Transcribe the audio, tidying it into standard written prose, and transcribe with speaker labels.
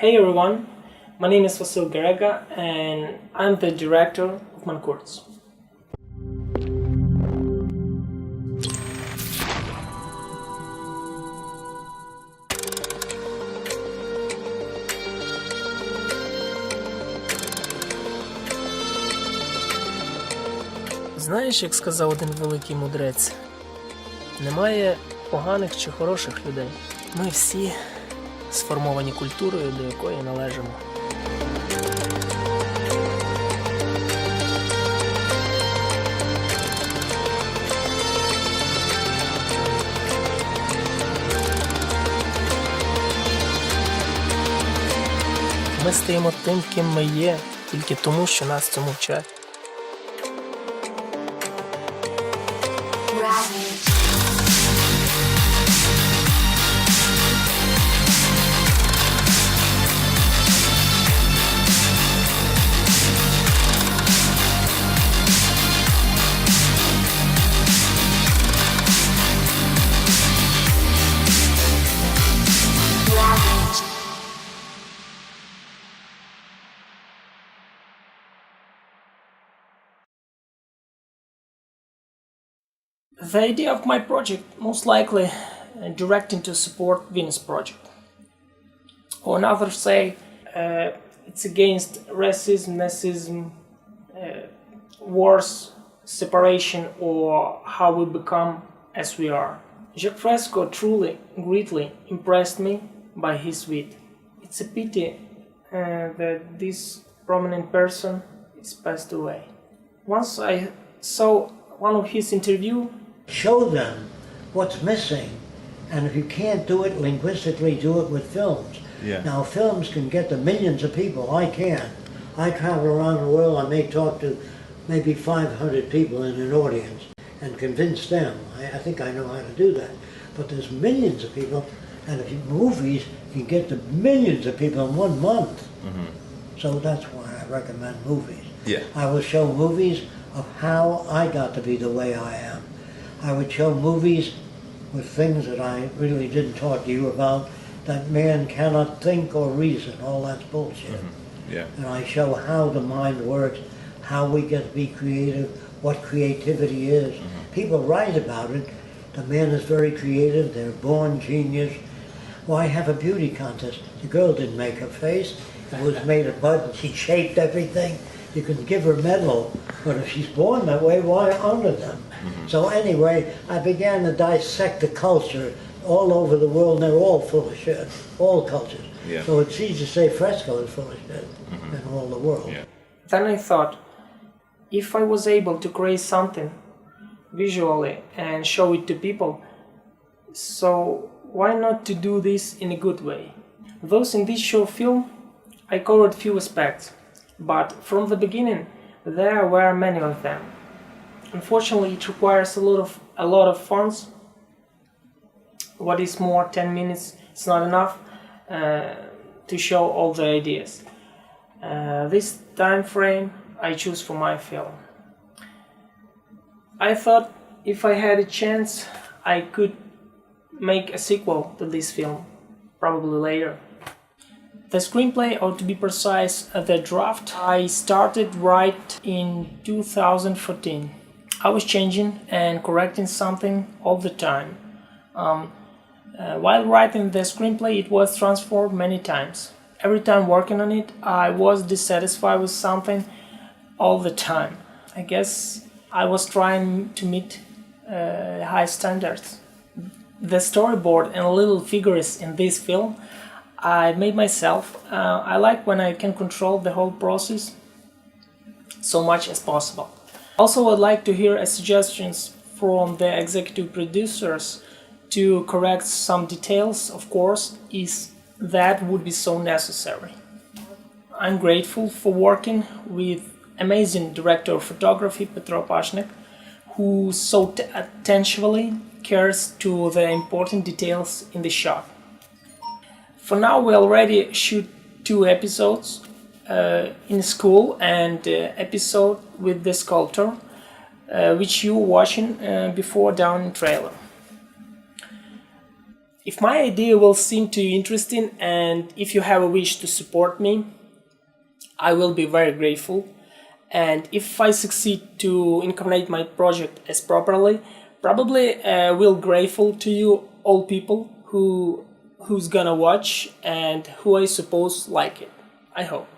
Speaker 1: Hey everyone, my name is Vasil Garega and I'm the director of MANKURTS. Знаєш, як сказав один великий мудрець, немає поганих чи хороших людей. Ми всі сформовані культурою, до якої належимо. Ми стаємо тим, ким ми є, тільки тому, що нас цьому вчать. The idea of my project, most likely directing to support Venus project. Or others say it's against racism, nazism, wars, separation, or how we become as we are. Jacques Fresco truly, greatly impressed me by his wit. It's a pity that this prominent person is passed away. Once I saw one of his interviews.
Speaker 2: Show them what's missing, and if you can't do it linguistically, do it with films.
Speaker 3: Yeah.
Speaker 2: Now films can get to millions of people. I can't. I travel around the world. I may talk to maybe 500 people in an audience and convince them. I think I know how to do that. But there's millions of people, and if movies can get to millions of people in 1 month.
Speaker 3: Mm-hmm.
Speaker 2: So that's why I recommend movies.
Speaker 3: Yeah.
Speaker 2: I will show movies of how I got to be the way I am. I would show movies with things that I really didn't talk to you about, that man cannot think or reason. All that's bullshit.
Speaker 3: Mm-hmm. Yeah.
Speaker 2: And I show how the mind works, how we get to be creative, what creativity is. Mm-hmm. People write about it. The man is very creative. They're born genius. Why have a beauty contest? The girl didn't make her face. It was made of mud and she shaped everything. You can give her a medal, but if she's born that way, why honor them? Mm-hmm. So anyway, I began to dissect the culture all over the world, and they're all full of shit, all cultures.
Speaker 3: Yeah.
Speaker 2: So it's easy to say Fresco is full of shit in all the world.
Speaker 3: Yeah.
Speaker 1: Then I thought, if I was able to create something visually and show it to people, so why not to do this in a good way? Thus in this short film, I covered few aspects. But from the beginning, there were many of them. Unfortunately, it requires a lot of funds. What is more, 10 minutes is not enough to show all the ideas. This time frame I choose for my film. I thought if I had a chance, I could make a sequel to this film, probably later. The screenplay, or to be precise, the draft, I started write in 2014. I was changing and correcting something all the time. While writing the screenplay, it was transformed many times. Every time working on it, I was dissatisfied with something all the time. I guess I was trying to meet high standards. The storyboard and little figures in this film I made myself. I like when I can control the whole process so much as possible. Also, I'd like to hear suggestions from the executive producers to correct some details, of course, if that would be so necessary. I'm grateful for working with amazing director of photography Petro Pashnik, who so attentively cares to the important details in the shot. For now, we already shoot 2 episodes in school and episode with the sculptor, which you watching before down in trailer. If my idea will seem to you interesting and if you have a wish to support me, I will be very grateful. And if I succeed to incarnate my project as properly, probably will grateful to you all people who's gonna watch and who I suppose like it. I hope.